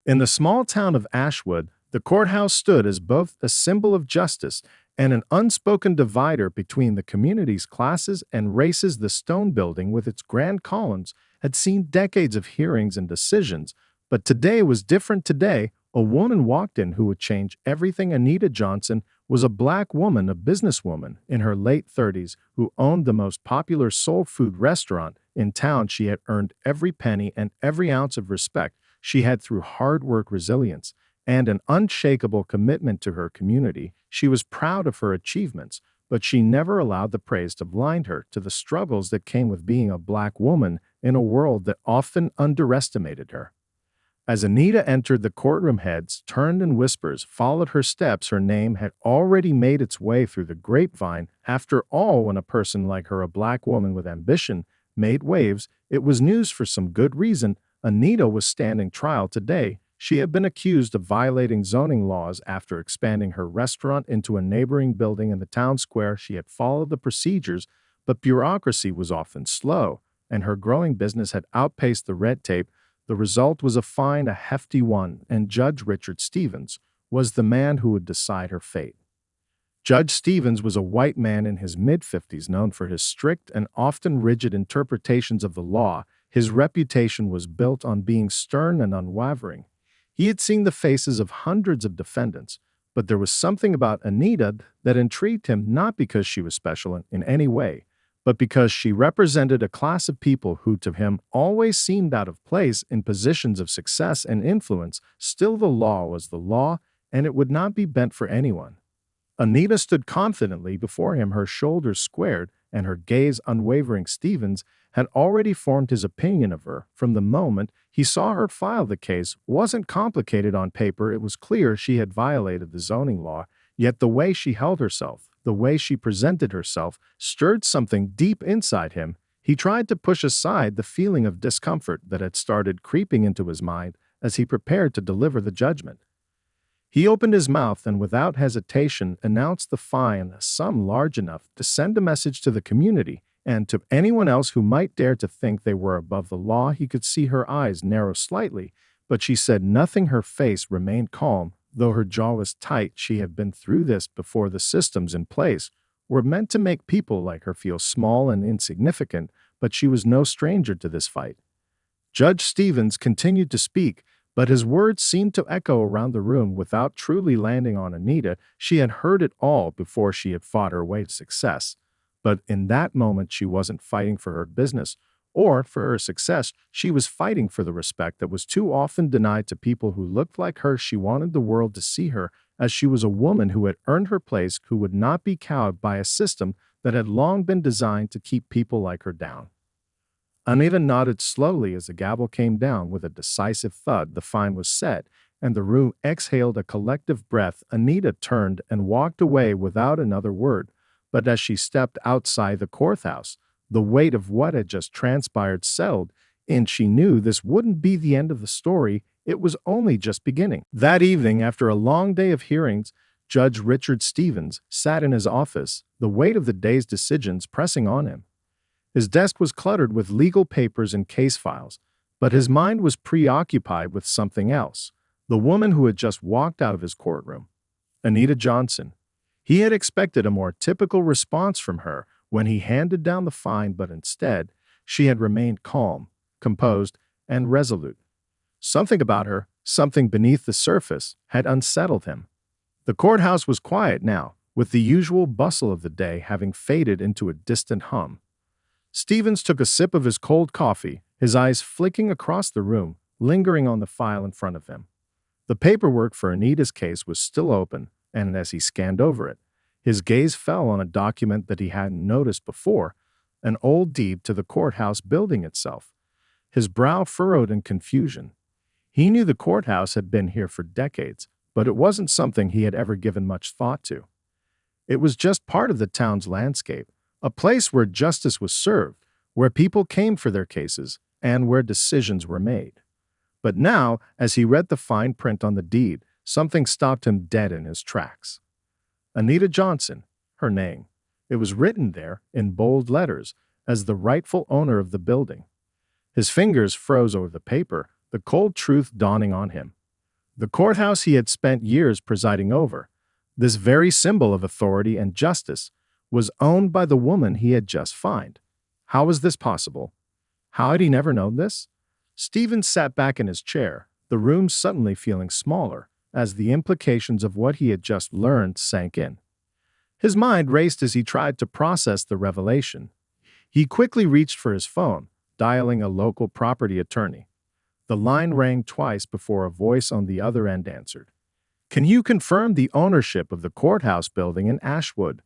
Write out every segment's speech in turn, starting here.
In the small town of Ashwood, the courthouse stood as both a symbol of justice and an unspoken divider between the community's classes and races. The stone building, with its grand columns, had seen decades of hearings and decisions, but today was different. Today, a woman walked in who would change everything. Anita Johnson was a black woman, a businesswoman in her late 30s who owned the most popular soul food restaurant in town. She had earned every penny and every ounce of respect she had through hard work, resilience, and an unshakable commitment to her community. She was proud of her achievements, but she never allowed the praise to blind her to the struggles that came with being a black woman in a world that often underestimated her. As Anita entered the courtroom, heads turned and whispers followed her steps. Her name had already made its way through the grapevine. After all, when a person like her, a black woman with ambition, made waves, it was news for some good reason. Anita was standing trial today. She had been accused of violating zoning laws after expanding her restaurant into a neighboring building in the town square. She had followed the procedures, but bureaucracy was often slow, and her growing business had outpaced the red tape. The result was a fine, a hefty one, and Judge Richard Stevens was the man who would decide her fate. Judge Stevens was a white man in his mid-50s, known for his strict and often rigid interpretations of the law. His reputation was built on being stern and unwavering. He had seen the faces of hundreds of defendants, but there was something about Anita that intrigued him, not because she was special in any way, but because she represented a class of people who to him always seemed out of place in positions of success and influence. Still, the law was the law, and it would not be bent for anyone. Anita stood confidently before him, her shoulders squared and her gaze unwavering. Stevens had already formed his opinion of her from the moment he saw her file. The case wasn't complicated on paper. It was clear she had violated the zoning law, yet the way she held herself, the way she presented herself, stirred something deep inside him. He tried to push aside the feeling of discomfort that had started creeping into his mind as he prepared to deliver the judgment. He opened his mouth and without hesitation announced the fine, a sum large enough to send a message to the community and to anyone else who might dare to think they were above the law. He could see her eyes narrow slightly, but she said nothing. Her face remained calm, though her jaw was tight. She had been through this before. The systems in place were meant to make people like her feel small and insignificant, but she was no stranger to this fight. Judge Stevens continued to speak, but his words seemed to echo around the room without truly landing on Anita. She had heard it all before she had fought her way to success. But in that moment, she wasn't fighting for her business or for her success. She was fighting for the respect that was too often denied to people who looked like her. She wanted the world to see her as she was a woman who had earned her place, who would not be cowed by a system that had long been designed to keep people like her down. Anita nodded slowly as the gavel came down. With a decisive thud, the fine was set, and the room exhaled a collective breath. Anita turned and walked away without another word, but as she stepped outside the courthouse, the weight of what had just transpired settled in. She knew this wouldn't be the end of the story. It was only just beginning. That evening, after a long day of hearings, Judge Richard Stevens sat in his office, the weight of the day's decisions pressing on him. His desk was cluttered with legal papers and case files, but his mind was preoccupied with something else. The woman who had just walked out of his courtroom, Anita Johnson. He had expected a more typical response from her when he handed down the fine, but instead, she had remained calm, composed, and resolute. Something about her, something beneath the surface, had unsettled him. The courthouse was quiet now, with the usual bustle of the day having faded into a distant hum. Stevens took a sip of his cold coffee, his eyes flicking across the room, lingering on the file in front of him. The paperwork for Anita's case was still open, and as he scanned over it, his gaze fell on a document that he hadn't noticed before, an old deed to the courthouse building itself. His brow furrowed in confusion. He knew the courthouse had been here for decades, but it wasn't something he had ever given much thought to. It was just part of the town's landscape, a place where justice was served, where people came for their cases, and where decisions were made. But now, as he read the fine print on the deed, something stopped him dead in his tracks. Anita Johnson, her name. It was written there in bold letters as the rightful owner of the building. His fingers froze over the paper, the cold truth dawning on him. The courthouse he had spent years presiding over, this very symbol of authority and justice, was owned by the woman he had just found. How was this possible? How had he never known this? Stephen sat back in his chair, the room suddenly feeling smaller, as the implications of what he had just learned sank in. His mind raced as he tried to process the revelation. He quickly reached for his phone, dialing a local property attorney. The line rang twice before a voice on the other end answered. "Can you confirm the ownership of the courthouse building in Ashwood?"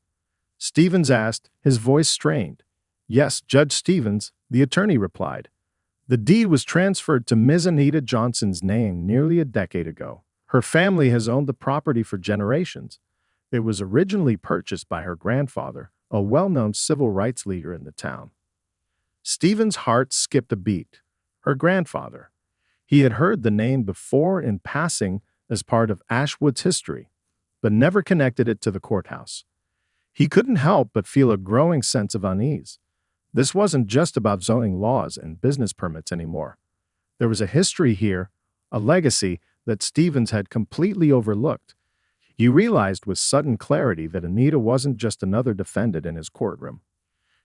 Stevens asked, his voice strained. "Yes, Judge Stevens," the attorney replied. "The deed was transferred to Ms. Anita Johnson's name nearly a decade ago. Her family has owned the property for generations. It was originally purchased by her grandfather, a well-known civil rights leader in the town." Stephen's heart skipped a beat. Her grandfather. He had heard the name before in passing as part of Ashwood's history, but never connected it to the courthouse. He couldn't help but feel a growing sense of unease. This wasn't just about zoning laws and business permits anymore. There was a history here, a legacy that Stevens had completely overlooked. He realized with sudden clarity that Anita wasn't just another defendant in his courtroom.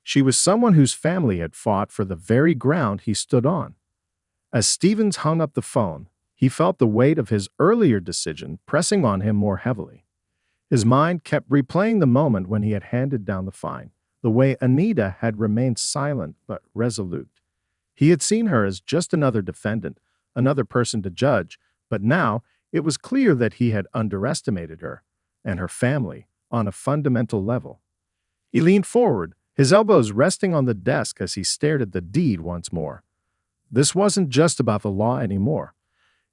She was someone whose family had fought for the very ground he stood on. As Stevens hung up the phone, he felt the weight of his earlier decision pressing on him more heavily. His mind kept replaying the moment when he had handed down the fine, the way Anita had remained silent but resolute. He had seen her as just another defendant, another person to judge, but now it was clear that he had underestimated her and her family on a fundamental level. He leaned forward, his elbows resting on the desk as he stared at the deed once more. This wasn't just about the law anymore.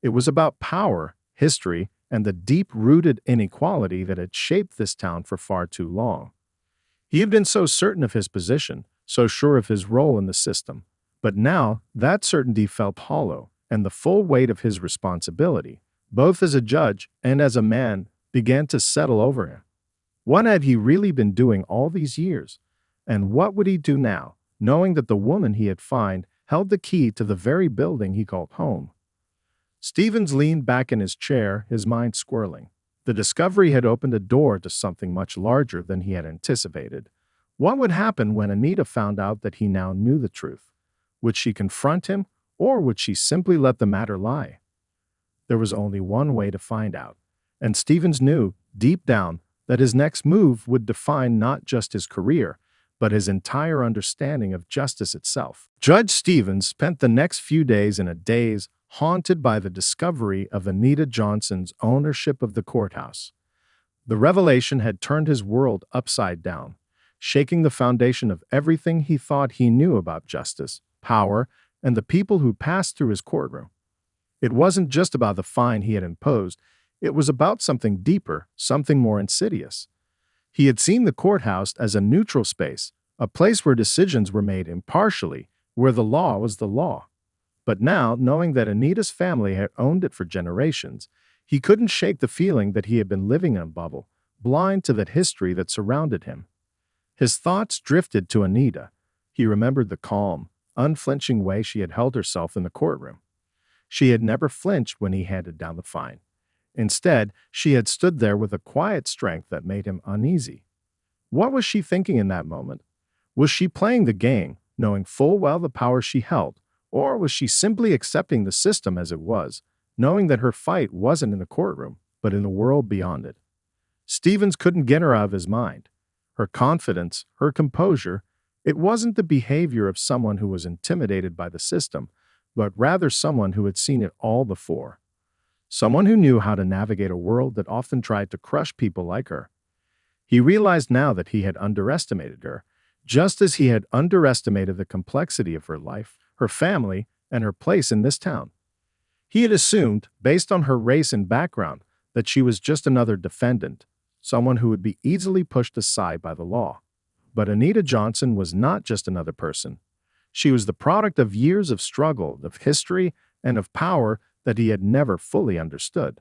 It was about power, history, and the deep-rooted inequality that had shaped this town for far too long. He had been so certain of his position, so sure of his role in the system, but now that certainty felt hollow, and the full weight of his responsibility, both as a judge and as a man, began to settle over him. What had he really been doing all these years? And what would he do now, knowing that the woman he had found held the key to the very building he called home? Stevens leaned back in his chair, his mind swirling. The discovery had opened a door to something much larger than he had anticipated. What would happen when Anita found out that he now knew the truth? Would she confront him, or would she simply let the matter lie? There was only one way to find out, and Stevens knew, deep down, that his next move would define not just his career, but his entire understanding of justice itself. Judge Stevens spent the next few days in a daze, haunted by the discovery of Anita Johnson's ownership of the courthouse. The revelation had turned his world upside down, shaking the foundation of everything he thought he knew about justice, power, and the people who passed through his courtroom. It wasn't just about the fine he had imposed, it was about something deeper, something more insidious. He had seen the courthouse as a neutral space, a place where decisions were made impartially, where the law was the law. But now, knowing that Anita's family had owned it for generations, he couldn't shake the feeling that he had been living in a bubble, blind to the history that surrounded him. His thoughts drifted to Anita. He remembered the calm, unflinching way she had held herself in the courtroom. She had never flinched when he handed down the fine. Instead, she had stood there with a quiet strength that made him uneasy. What was she thinking in that moment? Was she playing the game, knowing full well the power she held, or was she simply accepting the system as it was, knowing that her fight wasn't in the courtroom, but in the world beyond it? Stevens couldn't get her out of his mind. Her confidence, her composure, it wasn't the behavior of someone who was intimidated by the system, but rather someone who had seen it all before. Someone who knew how to navigate a world that often tried to crush people like her. He realized now that he had underestimated her, just as he had underestimated the complexity of her life, her family, and her place in this town. He had assumed, based on her race and background, that she was just another defendant, someone who would be easily pushed aside by the law. But Anita Johnson was not just another person. She was the product of years of struggle, of history, and of power that he had never fully understood.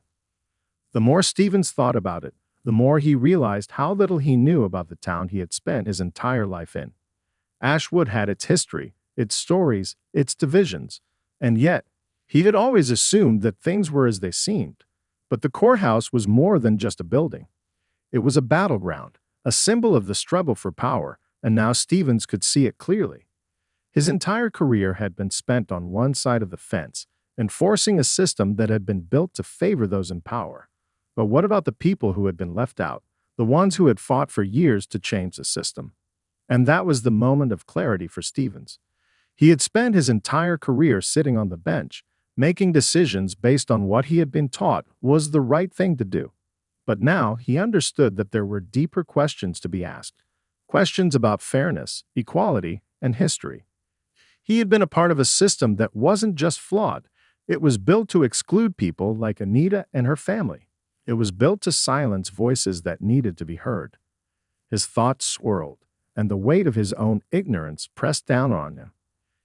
The more Stevens thought about it, the more he realized how little he knew about the town he had spent his entire life in. Ashwood had its history, its stories, its divisions, and yet he had always assumed that things were as they seemed. But the courthouse was more than just a building. It was a battleground, a symbol of the struggle for power, and now Stevens could see it clearly. His entire career had been spent on one side of the fence, enforcing a system that had been built to favor those in power. But what about the people who had been left out, the ones who had fought for years to change the system? And that was the moment of clarity for Stevens. He had spent his entire career sitting on the bench, making decisions based on what he had been taught was the right thing to do. But now he understood that there were deeper questions to be asked, questions about fairness, equality, and history. He had been a part of a system that wasn't just flawed, it was built to exclude people like Anita and her family. It was built to silence voices that needed to be heard. His thoughts swirled, and the weight of his own ignorance pressed down on him.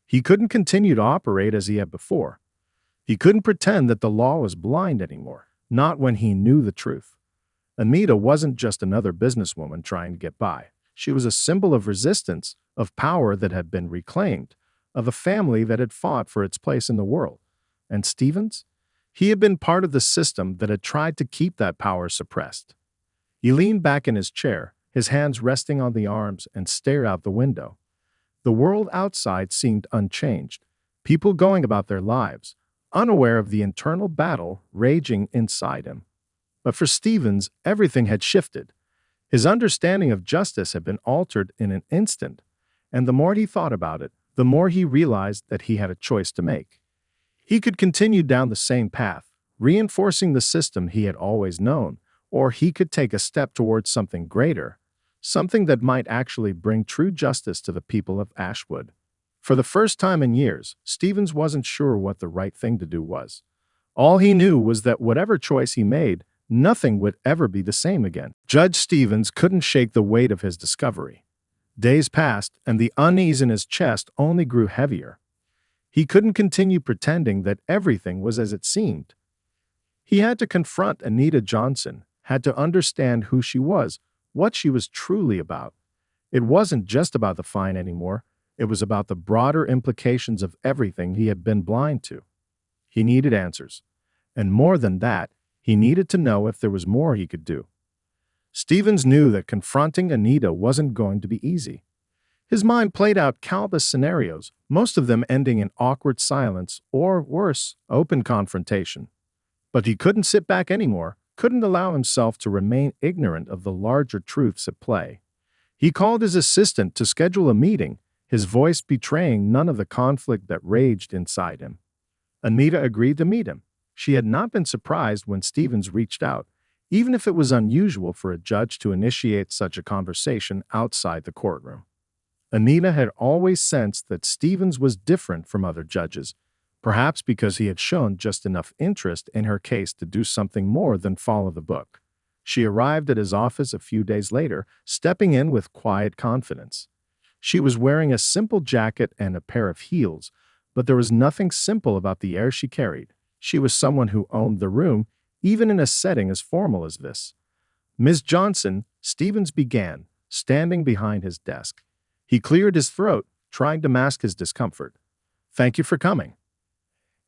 He couldn't continue to operate as he had before. He couldn't pretend that the law was blind anymore, not when he knew the truth. Anita wasn't just another businesswoman trying to get by. She was a symbol of resistance, of power that had been reclaimed, of a family that had fought for its place in the world. And Stevens? He had been part of the system that had tried to keep that power suppressed. He leaned back in his chair, his hands resting on the arms, and stared out the window. The world outside seemed unchanged, people going about their lives, unaware of the internal battle raging inside him. But for Stevens, everything had shifted. His understanding of justice had been altered in an instant, and the more he thought about it, the more he realized that he had a choice to make. He could continue down the same path, reinforcing the system he had always known, or he could take a step towards something greater, something that might actually bring true justice to the people of Ashwood. For the first time in years, Stevens wasn't sure what the right thing to do was. All he knew was that whatever choice he made, nothing would ever be the same again. Judge Stevens couldn't shake the weight of his discovery. Days passed, and the unease in his chest only grew heavier. He couldn't continue pretending that everything was as it seemed. He had to confront Anita Johnson, had to understand who she was, what she was truly about. It wasn't just about the fine anymore. It was about the broader implications of everything he had been blind to. He needed answers. And more than that, he needed to know if there was more he could do. Stevens knew that confronting Anita wasn't going to be easy. His mind played out countless scenarios, most of them ending in awkward silence or, worse, open confrontation. But he couldn't sit back anymore, couldn't allow himself to remain ignorant of the larger truths at play. He called his assistant to schedule a meeting, his voice betraying none of the conflict that raged inside him. Anita agreed to meet him. She had not been surprised when Stevens reached out, even if it was unusual for a judge to initiate such a conversation outside the courtroom. Anita had always sensed that Stevens was different from other judges, perhaps because he had shown just enough interest in her case to do something more than follow the book. She arrived at his office a few days later, stepping in with quiet confidence. She was wearing a simple jacket and a pair of heels, but there was nothing simple about the air she carried. She was someone who owned the room, even in a setting as formal as this. "Ms. Johnson," Stevens began, standing behind his desk. He cleared his throat, trying to mask his discomfort. "Thank you for coming."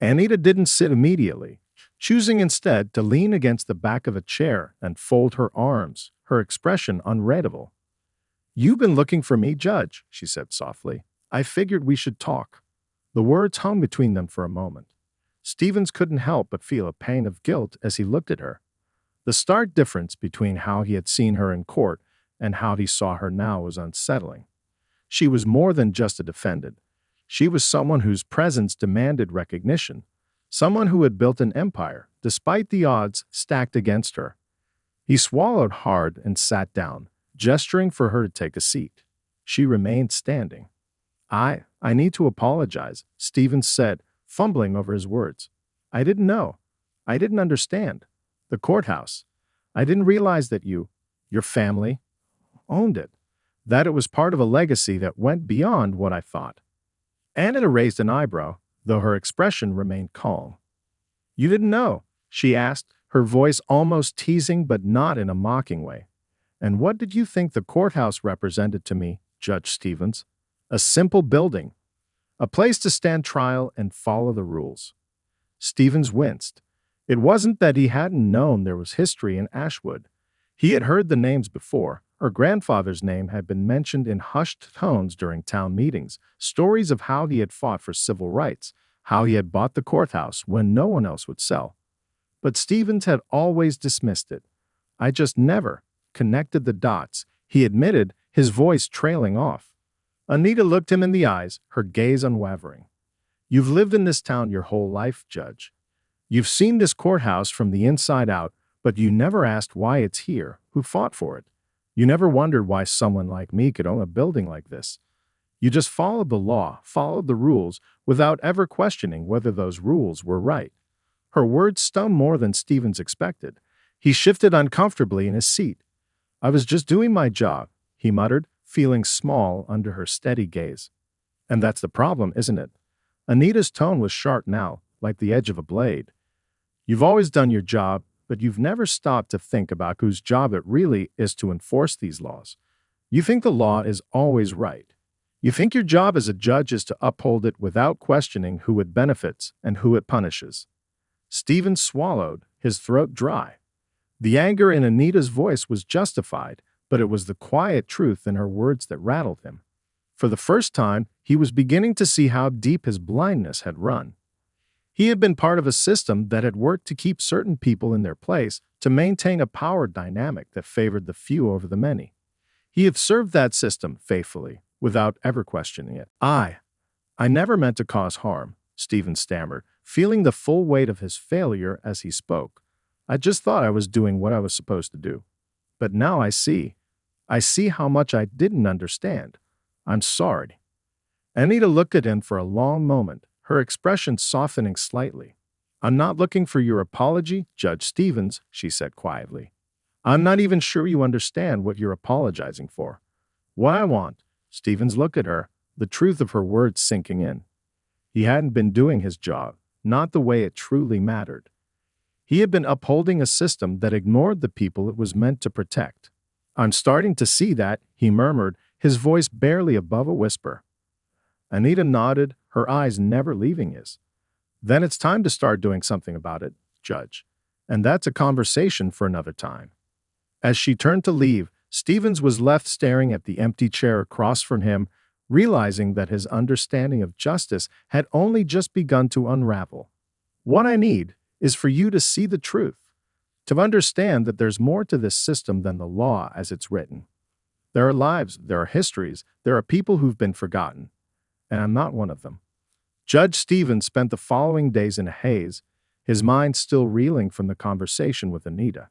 Anita didn't sit immediately, choosing instead to lean against the back of a chair and fold her arms, her expression unreadable. "You've been looking for me, Judge," she said softly. "I figured we should talk." The words hung between them for a moment. Stevens couldn't help but feel a pang of guilt as he looked at her. The stark difference between how he had seen her in court and how he saw her now was unsettling. She was more than just a defendant. She was someone whose presence demanded recognition, someone who had built an empire, despite the odds stacked against her. He swallowed hard and sat down, gesturing for her to take a seat. She remained standing. I need to apologize," Stevens said, fumbling over his words. "I didn't know. I didn't understand. The courthouse. I didn't realize that your family, owned it. That it was part of a legacy that went beyond what I thought." Anita raised an eyebrow, though her expression remained calm. "You didn't know?" she asked, her voice almost teasing but not in a mocking way. "And what did you think the courthouse represented to me, Judge Stevens? A simple building. A place to stand trial and follow the rules." Stevens winced. It wasn't that he hadn't known there was history in Ashwood. He had heard the names before. Her grandfather's name had been mentioned in hushed tones during town meetings, stories of how he had fought for civil rights, how he had bought the courthouse when no one else would sell. But Stevens had always dismissed it. I just never connected the dots, he admitted, his voice trailing off. Anita looked him in the eyes, her gaze unwavering. You've lived in this town your whole life, Judge. You've seen this courthouse from the inside out, but you never asked why it's here, who fought for it. You never wondered why someone like me could own a building like this. You just followed the law, followed the rules, without ever questioning whether those rules were right. Her words stung more than Stevens expected. He shifted uncomfortably in his seat. I was just doing my job, he muttered, feeling small under her steady gaze. And that's the problem, isn't it? Anita's tone was sharp now, like the edge of a blade. You've always done your job, but you've never stopped to think about whose job it really is to enforce these laws. You think the law is always right. You think your job as a judge is to uphold it without questioning who it benefits and who it punishes. Stevens swallowed, his throat dry. The anger in Anita's voice was justified, but it was the quiet truth in her words that rattled him. For the first time, he was beginning to see how deep his blindness had run. He had been part of a system that had worked to keep certain people in their place, to maintain a power dynamic that favored the few over the many. He had served that system faithfully, without ever questioning it. I never meant to cause harm, Stevens stammered, feeling the full weight of his failure as he spoke. I just thought I was doing what I was supposed to do. But now I see. I see how much I didn't understand. I'm sorry. Anita looked at him for a long moment, her expression softening slightly. I'm not looking for your apology, Judge Stevens, she said quietly. I'm not even sure you understand what you're apologizing for. What I want, Stevens looked at her, the truth of her words sinking in. He hadn't been doing his job, not the way it truly mattered. He had been upholding a system that ignored the people it was meant to protect. I'm starting to see that, he murmured, his voice barely above a whisper. Anita nodded, her eyes never leaving his. Then it's time to start doing something about it, Judge. And that's a conversation for another time. As she turned to leave, Stevens was left staring at the empty chair across from him, realizing that his understanding of justice had only just begun to unravel. What I need is for you to see the truth, to understand that there's more to this system than the law as it's written. There are lives, there are histories, there are people who've been forgotten, and I'm not one of them. Judge Stevens spent the following days in a haze, his mind still reeling from the conversation with Anita.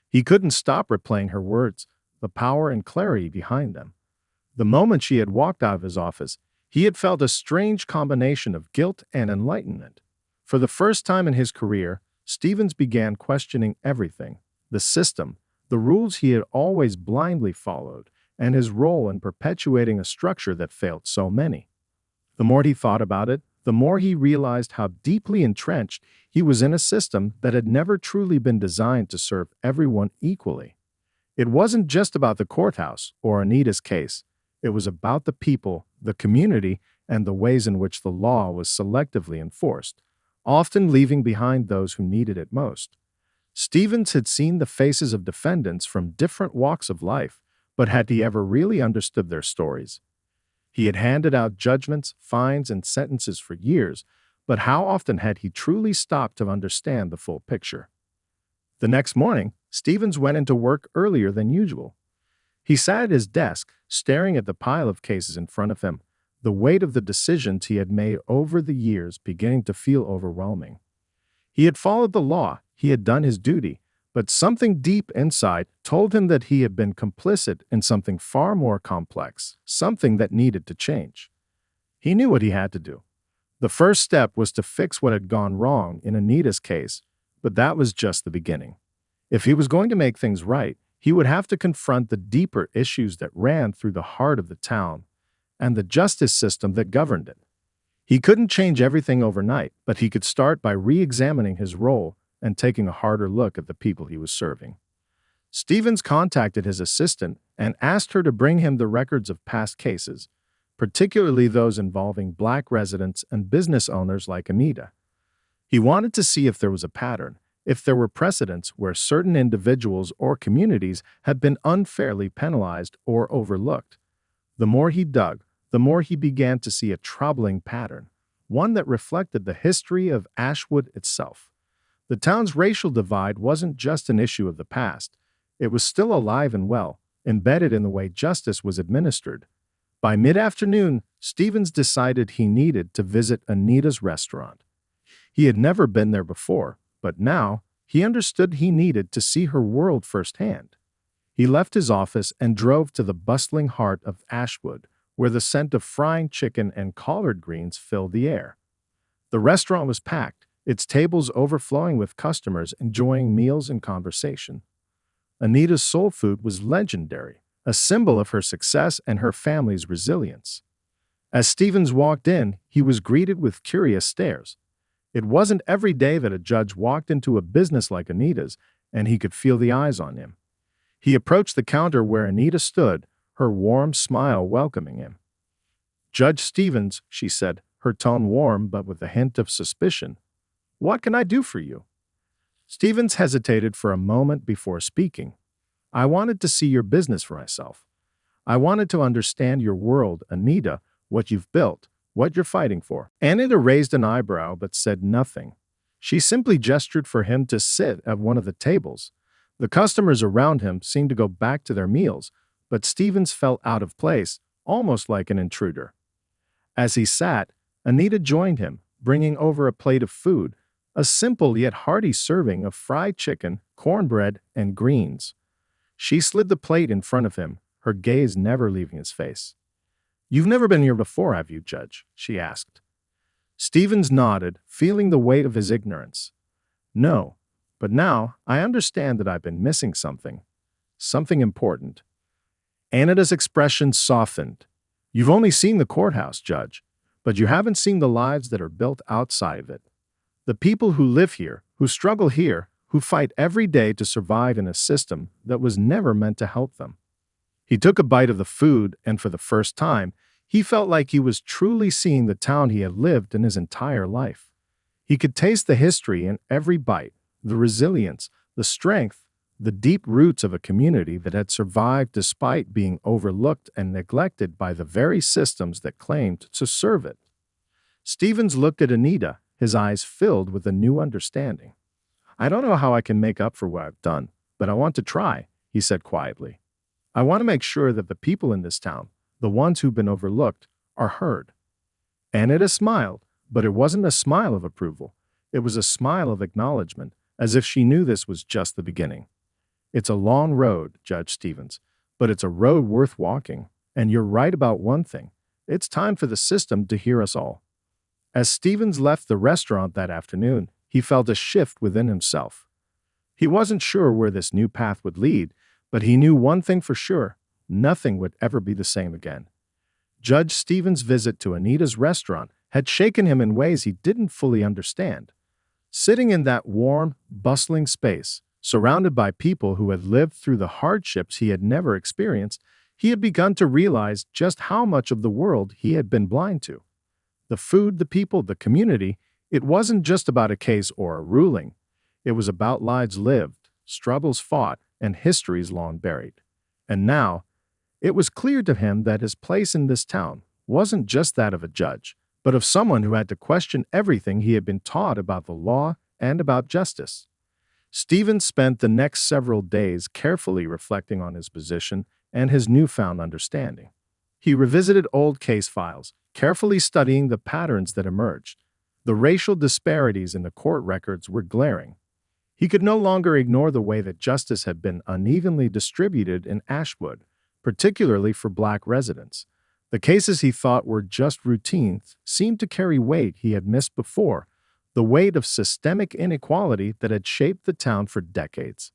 He couldn't stop replaying her words, the power and clarity behind them. The moment she had walked out of his office, he had felt a strange combination of guilt and enlightenment. For the first time in his career, Stevens began questioning everything, the system, the rules he had always blindly followed, and his role in perpetuating a structure that failed so many. The more he thought about it, the more he realized how deeply entrenched he was in a system that had never truly been designed to serve everyone equally. It wasn't just about the courthouse or Anita's case. It was about the people, the community, and the ways in which the law was selectively enforced, often leaving behind those who needed it most. Stevens had seen the faces of defendants from different walks of life, but had he ever really understood their stories? He had handed out judgments, fines, and sentences for years, but how often had he truly stopped to understand the full picture? The next morning, Stevens went into work earlier than usual. He sat at his desk, staring at the pile of cases in front of him, the weight of the decisions he had made over the years beginning to feel overwhelming. He had followed the law, he had done his duty, but something deep inside told him that he had been complicit in something far more complex, something that needed to change. He knew what he had to do. The first step was to fix what had gone wrong in Anita's case, but that was just the beginning. If he was going to make things right, he would have to confront the deeper issues that ran through the heart of the town and the justice system that governed it. He couldn't change everything overnight, but he could start by re-examining his role and taking a harder look at the people he was serving. Stevens contacted his assistant and asked her to bring him the records of past cases, particularly those involving Black residents and business owners like Anita. He wanted to see if there was a pattern, if there were precedents where certain individuals or communities had been unfairly penalized or overlooked. The more he dug, the more he began to see a troubling pattern, one that reflected the history of Ashwood itself. The town's racial divide wasn't just an issue of the past, it was still alive and well, embedded in the way justice was administered. By mid-afternoon, Stevens decided he needed to visit Anita's restaurant. He had never been there before, but now he understood he needed to see her world firsthand. He left his office and drove to the bustling heart of Ashwood, where the scent of frying chicken and collard greens filled the air. The restaurant was packed, its tables overflowing with customers enjoying meals and conversation. Anita's soul food was legendary, a symbol of her success and her family's resilience. As Stevens walked in, he was greeted with curious stares. It wasn't every day that a judge walked into a business like Anita's and he could feel the eyes on him. He approached the counter where Anita stood, her warm smile welcoming him. "Judge Stevens," she said, her tone warm but with a hint of suspicion. "What can I do for you?" Stevens hesitated for a moment before speaking. "I wanted to see your business for myself. I wanted to understand your world, Anita, what you've built, what you're fighting for." Anita raised an eyebrow but said nothing. She simply gestured for him to sit at one of the tables. The customers around him seemed to go back to their meals, but Stevens felt out of place, almost like an intruder. As he sat, Anita joined him, bringing over a plate of food, a simple yet hearty serving of fried chicken, cornbread, and greens. She slid the plate in front of him, her gaze never leaving his face. "You've never been here before, have you, Judge?" she asked. Stevens nodded, feeling the weight of his ignorance. "No, but now I understand that I've been missing something. Something important." Anita's expression softened. "You've only seen the courthouse, Judge, but you haven't seen the lives that are built outside of it. The people who live here, who struggle here, who fight every day to survive in a system that was never meant to help them." He took a bite of the food, and for the first time, he felt like he was truly seeing the town he had lived in his entire life. He could taste the history in every bite, the resilience, the strength, the deep roots of a community that had survived despite being overlooked and neglected by the very systems that claimed to serve it. Stevens looked at Anita, his eyes filled with a new understanding. "I don't know how I can make up for what I've done, but I want to try," he said quietly. "I want to make sure that the people in this town, the ones who've been overlooked, are heard." Anita smiled, but it wasn't a smile of approval. It was a smile of acknowledgement, as if she knew this was just the beginning. "It's a long road, Judge Stevens, but it's a road worth walking, and you're right about one thing. It's time for the system to hear us all." As Stevens left the restaurant that afternoon, he felt a shift within himself. He wasn't sure where this new path would lead, but he knew one thing for sure: nothing would ever be the same again. Judge Stevens' visit to Anita's restaurant had shaken him in ways he didn't fully understand. Sitting in that warm, bustling space, surrounded by people who had lived through the hardships he had never experienced, he had begun to realize just how much of the world he had been blind to. The food, the people, the community, it wasn't just about a case or a ruling. It was about lives lived, struggles fought, and histories long buried. And now, it was clear to him that his place in this town wasn't just that of a judge, but of someone who had to question everything he had been taught about the law and about justice. Stevens spent the next several days carefully reflecting on his position and his newfound understanding. He revisited old case files, carefully studying the patterns that emerged. The racial disparities in the court records were glaring. He could no longer ignore the way that justice had been unevenly distributed in Ashwood, particularly for Black residents. The cases he thought were just routines seemed to carry weight he had missed before, the weight of systemic inequality that had shaped the town for decades.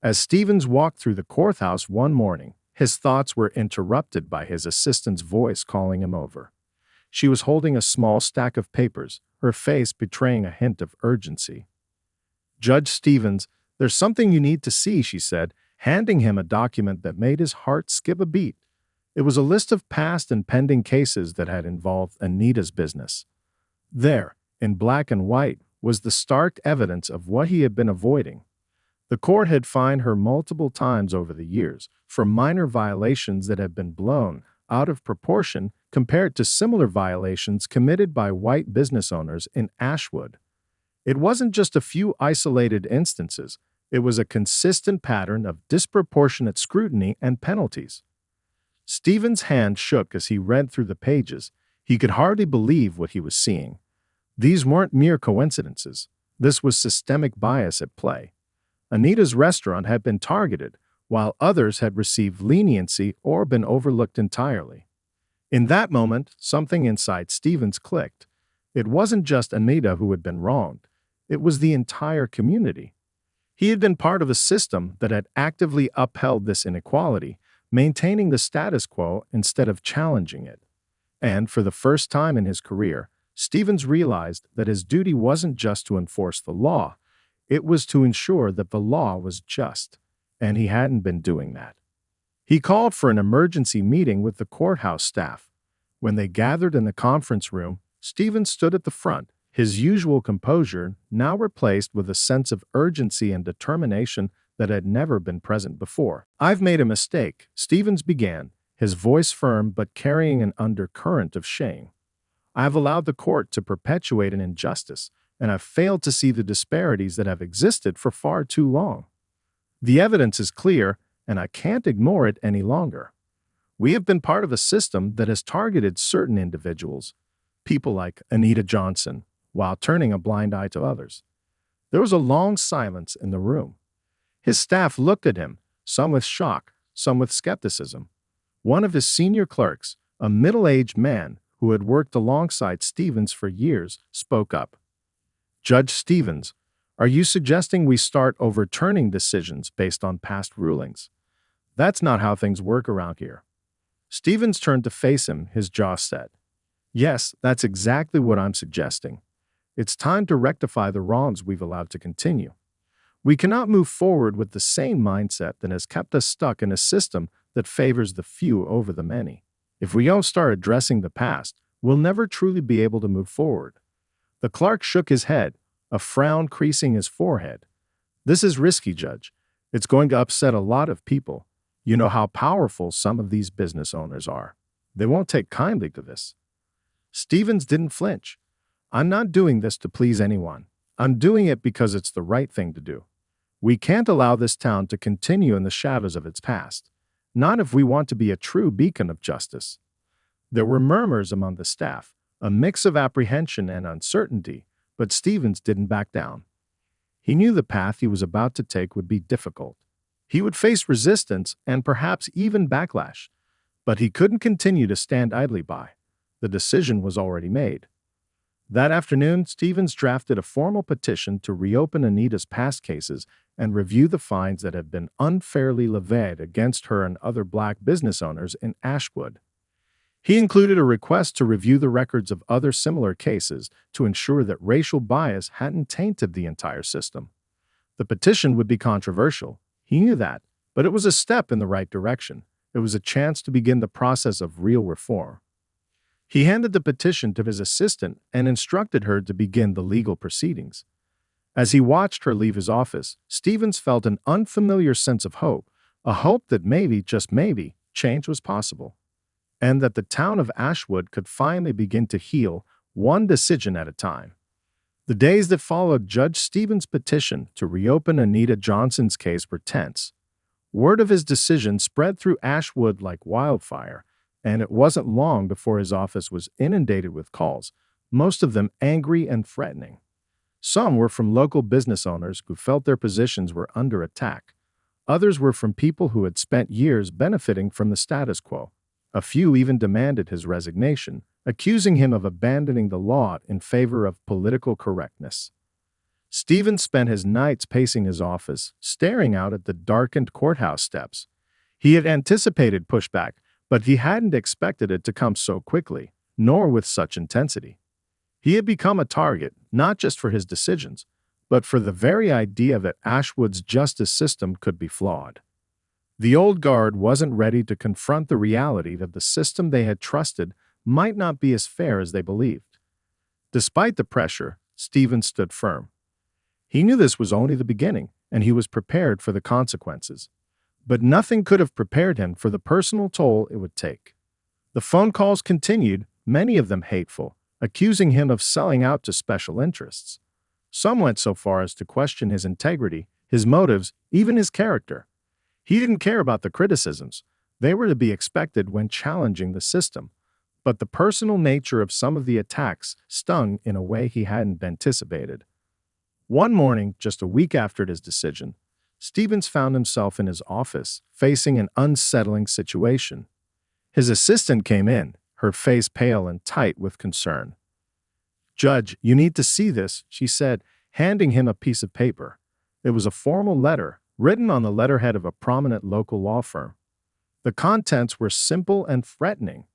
As Stevens walked through the courthouse one morning, his thoughts were interrupted by his assistant's voice calling him over. She was holding a small stack of papers, her face betraying a hint of urgency. "Judge Stevens, there's something you need to see," she said, handing him a document that made his heart skip a beat. It was a list of past and pending cases that had involved Anita's business. There, in black and white, was the stark evidence of what he had been avoiding. The court had fined her multiple times over the years for minor violations that had been blown out of proportion compared to similar violations committed by white business owners in Ashwood. It wasn't just a few isolated instances, it was a consistent pattern of disproportionate scrutiny and penalties. Stephen's hand shook as he read through the pages. He could hardly believe what he was seeing. These weren't mere coincidences. This was systemic bias at play. Anita's restaurant had been targeted, while others had received leniency or been overlooked entirely. In that moment, something inside Stevens clicked. It wasn't just Anita who had been wronged. It was the entire community. He had been part of a system that had actively upheld this inequality, maintaining the status quo instead of challenging it. And for the first time in his career, Stevens realized that his duty wasn't just to enforce the law, it was to ensure that the law was just, and he hadn't been doing that. He called for an emergency meeting with the courthouse staff. When they gathered in the conference room, Stevens stood at the front, his usual composure now replaced with a sense of urgency and determination that had never been present before. "I've made a mistake," Stevens began, his voice firm but carrying an undercurrent of shame. "I've allowed the court to perpetuate an injustice, and I've failed to see the disparities that have existed for far too long. The evidence is clear, and I can't ignore it any longer. We have been part of a system that has targeted certain individuals, people like Anita Johnson, while turning a blind eye to others." There was a long silence in the room. His staff looked at him, some with shock, some with skepticism. One of his senior clerks, a middle-aged man who had worked alongside Stevens for years, spoke up. "Judge Stevens, are you suggesting we start overturning decisions based on past rulings? That's not how things work around here." Stevens turned to face him, his jaw set. "Yes, that's exactly what I'm suggesting. It's time to rectify the wrongs we've allowed to continue. We cannot move forward with the same mindset that has kept us stuck in a system that favors the few over the many. If we don't start addressing the past, we'll never truly be able to move forward." The clerk shook his head, a frown creasing his forehead. "This is risky, Judge. It's going to upset a lot of people. You know how powerful some of these business owners are. They won't take kindly to this." Stevens didn't flinch. "I'm not doing this to please anyone. I'm doing it because it's the right thing to do. We can't allow this town to continue in the shadows of its past, not if we want to be a true beacon of justice." There were murmurs among the staff, a mix of apprehension and uncertainty, but Stevens didn't back down. He knew the path he was about to take would be difficult. He would face resistance and perhaps even backlash, but he couldn't continue to stand idly by. The decision was already made. That afternoon, Stevens drafted a formal petition to reopen Anita's past cases and review the fines that had been unfairly levied against her and other black business owners in Ashwood. He included a request to review the records of other similar cases to ensure that racial bias hadn't tainted the entire system. The petition would be controversial. He knew that, but it was a step in the right direction. It was a chance to begin the process of real reform. He handed the petition to his assistant and instructed her to begin the legal proceedings. As he watched her leave his office, Stevens felt an unfamiliar sense of hope, a hope that maybe, just maybe, change was possible, and that the town of Ashwood could finally begin to heal, one decision at a time. The days that followed Judge Stevens' petition to reopen Anita Johnson's case were tense. Word of his decision spread through Ashwood like wildfire, and it wasn't long before his office was inundated with calls, most of them angry and threatening. Some were from local business owners who felt their positions were under attack. Others were from people who had spent years benefiting from the status quo. A few even demanded his resignation, accusing him of abandoning the law in favor of political correctness. Stevens spent his nights pacing his office, staring out at the darkened courthouse steps. He had anticipated pushback, but he hadn't expected it to come so quickly, nor with such intensity. He had become a target, not just for his decisions, but for the very idea that Ashwood's justice system could be flawed. The old guard wasn't ready to confront the reality that the system they had trusted might not be as fair as they believed. Despite the pressure, Stevens stood firm. He knew this was only the beginning, and he was prepared for the consequences. But nothing could have prepared him for the personal toll it would take. The phone calls continued, many of them hateful, accusing him of selling out to special interests. Some went so far as to question his integrity, his motives, even his character. He didn't care about the criticisms. They were to be expected when challenging the system. But the personal nature of some of the attacks stung in a way he hadn't anticipated. One morning, just a week after his decision, Stevens found himself in his office, facing an unsettling situation. His assistant came in, her face pale and tight with concern. "Judge, you need to see this," she said, handing him a piece of paper. It was a formal letter, written on the letterhead of a prominent local law firm. The contents were simple and threatening,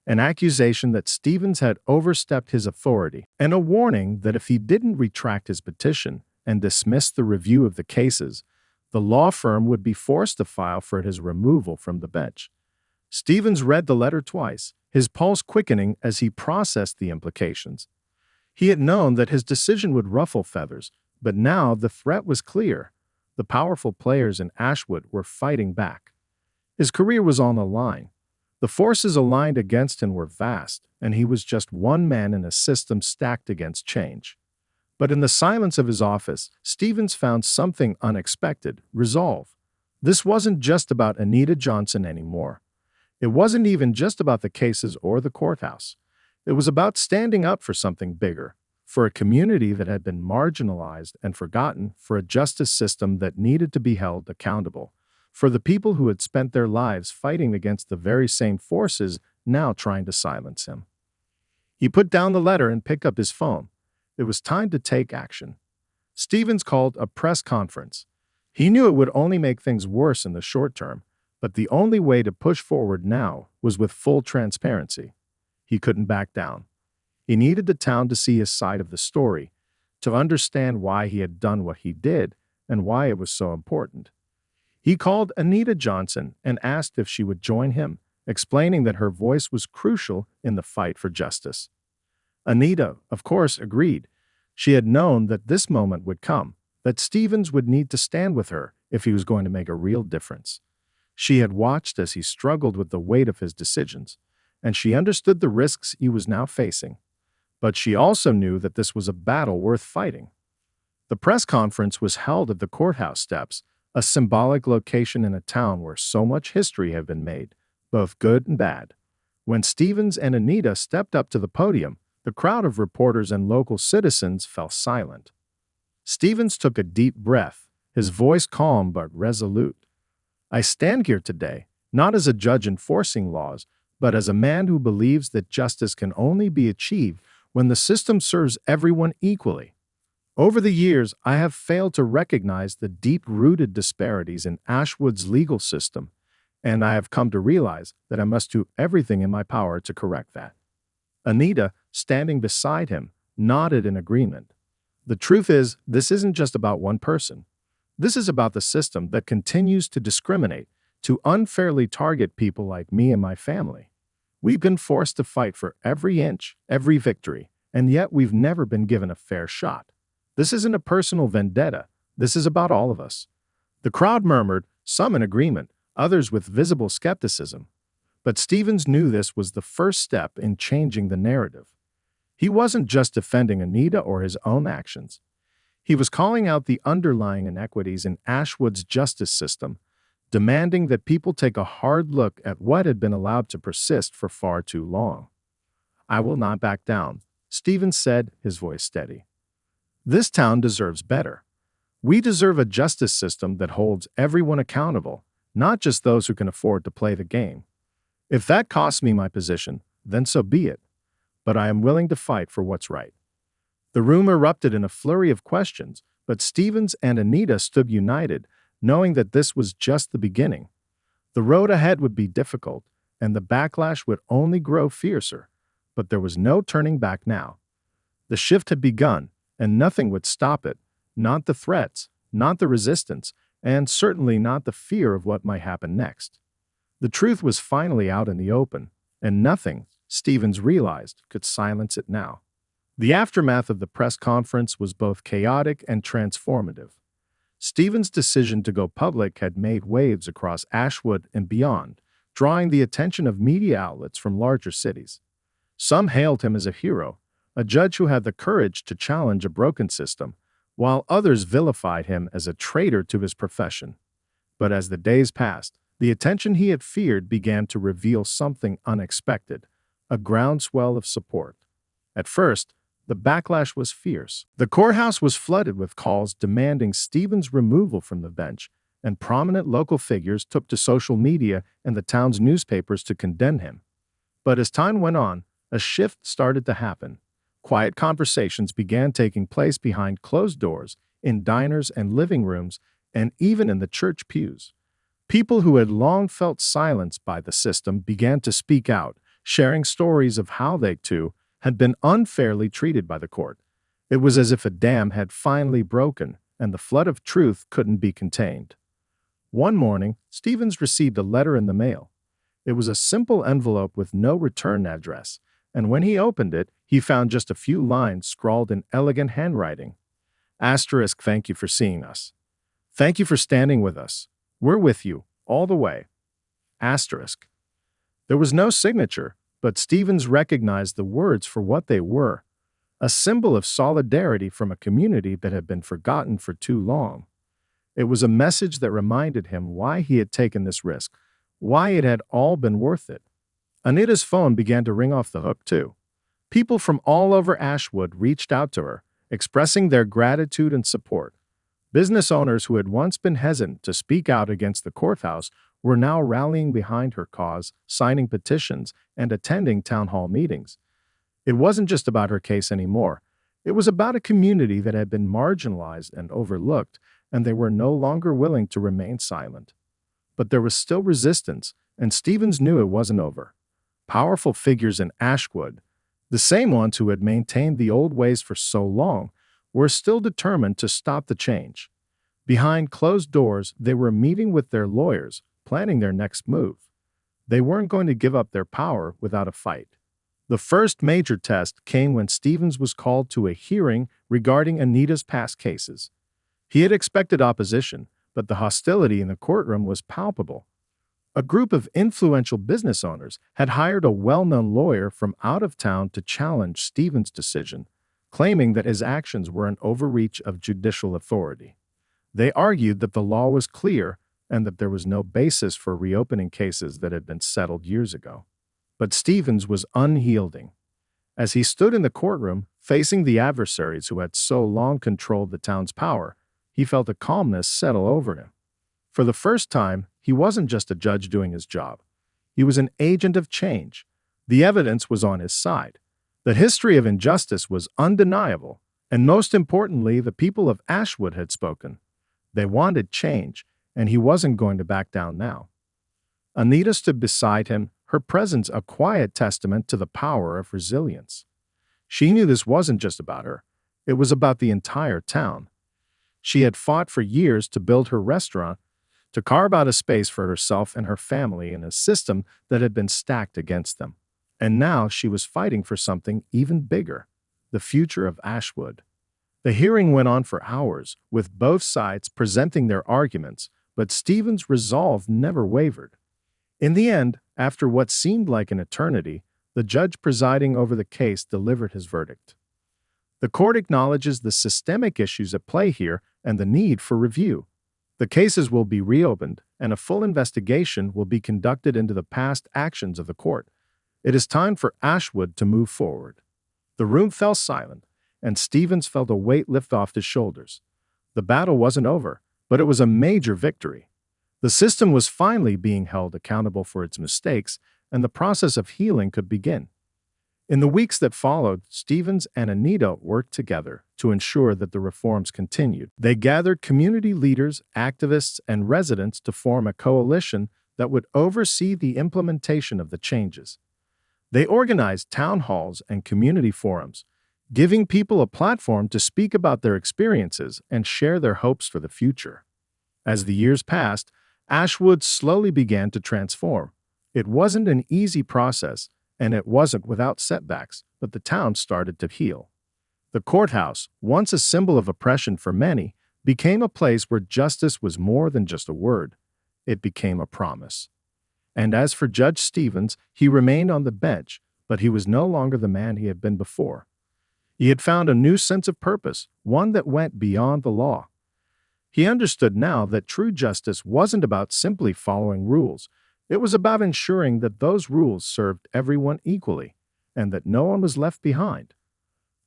an accusation that Stevens had overstepped his authority, and a warning that if he didn't retract his petition and dismiss the review of the cases, the law firm would be forced to file for his removal from the bench. Stevens read the letter twice, his pulse quickening as he processed the implications. He had known that his decision would ruffle feathers, but now the threat was clear. The powerful players in Ashwood were fighting back. His career was on the line. The forces aligned against him were vast, and he was just one man in a system stacked against change. But in the silence of his office, Stevens found something unexpected: resolve. This wasn't just about Anita Johnson anymore. It wasn't even just about the cases or the courthouse. It was about standing up for something bigger, for a community that had been marginalized and forgotten, for a justice system that needed to be held accountable, for the people who had spent their lives fighting against the very same forces now trying to silence him. He put down the letter and picked up his phone. It was time to take action. Stevens called a press conference. He knew it would only make things worse in the short term, but the only way to push forward now was with full transparency. He couldn't back down. He needed the town to see his side of the story, to understand why he had done what he did and why it was so important. He called Anita Johnson and asked if she would join him, explaining that her voice was crucial in the fight for justice. Anita, of course, agreed. She had known that this moment would come, that Stevens would need to stand with her if he was going to make a real difference. She had watched as he struggled with the weight of his decisions, and she understood the risks he was now facing. But she also knew that this was a battle worth fighting. The press conference was held at the courthouse steps, a symbolic location in a town where so much history had been made, both good and bad. When Stevens and Anita stepped up to the podium, the crowd of reporters and local citizens fell silent. Stevens took a deep breath, his voice calm but resolute. "I stand here today, not as a judge enforcing laws, but as a man who believes that justice can only be achieved when the system serves everyone equally. Over the years, I have failed to recognize the deep-rooted disparities in Ashwood's legal system, and I have come to realize that I must do everything in my power to correct that." Anita, standing beside him, nodded in agreement. "The truth is, this isn't just about one person. This is about the system that continues to discriminate, to unfairly target people like me and my family. We've been forced to fight for every inch, every victory, and yet we've never been given a fair shot. This isn't a personal vendetta. This is about all of us." The crowd murmured, some in agreement, others with visible skepticism. But Stevens knew this was the first step in changing the narrative. He wasn't just defending Anita or his own actions. He was calling out the underlying inequities in Ashwood's justice system, demanding that people take a hard look at what had been allowed to persist for far too long. "I will not back down," Stevens said, his voice steady. "This town deserves better. We deserve a justice system that holds everyone accountable, not just those who can afford to play the game. If that costs me my position, then so be it. But I am willing to fight for what's right." The room erupted in a flurry of questions, but Stevens and Anita stood united, knowing that this was just the beginning. The road ahead would be difficult, and the backlash would only grow fiercer, but there was no turning back now. The shift had begun, and nothing would stop it, not the threats, not the resistance, and certainly not the fear of what might happen next. The truth was finally out in the open, and nothing, Stevens realized, could silence it now. The aftermath of the press conference was both chaotic and transformative. Stephen's decision to go public had made waves across Ashwood and beyond, drawing the attention of media outlets from larger cities. Some hailed him as a hero, a judge who had the courage to challenge a broken system, while others vilified him as a traitor to his profession. But as the days passed, the attention he had feared began to reveal something unexpected, a groundswell of support. At first, the backlash was fierce. The courthouse was flooded with calls demanding Stephen's removal from the bench, and prominent local figures took to social media and the town's newspapers to condemn him. But as time went on, a shift started to happen. Quiet conversations began taking place behind closed doors, in diners and living rooms, and even in the church pews. People who had long felt silenced by the system began to speak out, sharing stories of how they, too, had been unfairly treated by the court. It was as if a dam had finally broken, and the flood of truth couldn't be contained. One morning, Stevens received a letter in the mail. It was a simple envelope with no return address, and when he opened it, he found just a few lines scrawled in elegant handwriting. Asterisk, thank you for seeing us. Thank you for standing with us. We're with you, all the way. Asterisk. There was no signature, but Stevens recognized the words for what they were, a symbol of solidarity from a community that had been forgotten for too long. It was a message that reminded him why he had taken this risk, why it had all been worth it. Anita's phone began to ring off the hook, too. People from all over Ashwood reached out to her, expressing their gratitude and support. Business owners who had once been hesitant to speak out against the courthouse were now rallying behind her cause, signing petitions, and attending town hall meetings. It wasn't just about her case anymore. It was about a community that had been marginalized and overlooked, and they were no longer willing to remain silent. But there was still resistance, and Stevens knew it wasn't over. Powerful figures in Ashwood, the same ones who had maintained the old ways for so long, were still determined to stop the change. Behind closed doors, they were meeting with their lawyers, planning their next move. They weren't going to give up their power without a fight. The first major test came when Stevens was called to a hearing regarding Anita's past cases. He had expected opposition, but the hostility in the courtroom was palpable. A group of influential business owners had hired a well-known lawyer from out of town to challenge Stevens' decision, claiming that his actions were an overreach of judicial authority. They argued that the law was clear and that there was no basis for reopening cases that had been settled years ago. But Stevens was unyielding. As he stood in the courtroom, facing the adversaries who had so long controlled the town's power, he felt a calmness settle over him. For the first time, he wasn't just a judge doing his job. He was an agent of change. The evidence was on his side. The history of injustice was undeniable, and most importantly, the people of Ashwood had spoken. They wanted change, and he wasn't going to back down now. Anita stood beside him, her presence a quiet testament to the power of resilience. She knew this wasn't just about her. It was about the entire town. She had fought for years to build her restaurant, to carve out a space for herself and her family in a system that had been stacked against them. And now she was fighting for something even bigger, the future of Ashwood. The hearing went on for hours, with both sides presenting their arguments, but Stevens' resolve never wavered. In the end, after what seemed like an eternity, the judge presiding over the case delivered his verdict. The court acknowledges the systemic issues at play here and the need for review. The cases will be reopened, and a full investigation will be conducted into the past actions of the court. It is time for Ashwood to move forward. The room fell silent, and Stevens felt a weight lift off his shoulders. The battle wasn't over, but it was a major victory. The system was finally being held accountable for its mistakes, and the process of healing could begin. In the weeks that followed, Stevens and Anita worked together to ensure that the reforms continued. They gathered community leaders, activists, and residents to form a coalition that would oversee the implementation of the changes. They organized town halls and community forums, giving people a platform to speak about their experiences and share their hopes for the future. As the years passed, Ashwood slowly began to transform. It wasn't an easy process, and it wasn't without setbacks, but the town started to heal. The courthouse, once a symbol of oppression for many, became a place where justice was more than just a word. It became a promise. And as for Judge Stevens, he remained on the bench, but he was no longer the man he had been before. He had found a new sense of purpose, one that went beyond the law. He understood now that true justice wasn't about simply following rules. It was about ensuring that those rules served everyone equally, and that no one was left behind.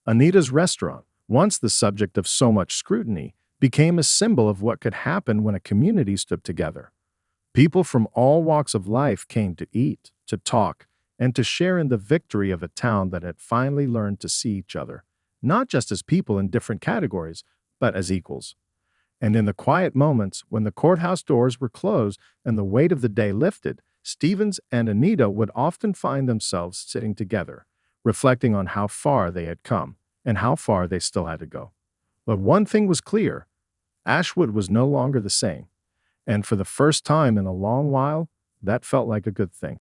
Anita's restaurant, once the subject of so much scrutiny, became a symbol of what could happen when a community stood together. People from all walks of life came to eat, to talk, and to share in the victory of a town that had finally learned to see each other, not just as people in different categories, but as equals. And in the quiet moments when the courthouse doors were closed and the weight of the day lifted, Stevens and Anita would often find themselves sitting together, reflecting on how far they had come and how far they still had to go. But one thing was clear: Ashwood was no longer the same. And for the first time in a long while, that felt like a good thing.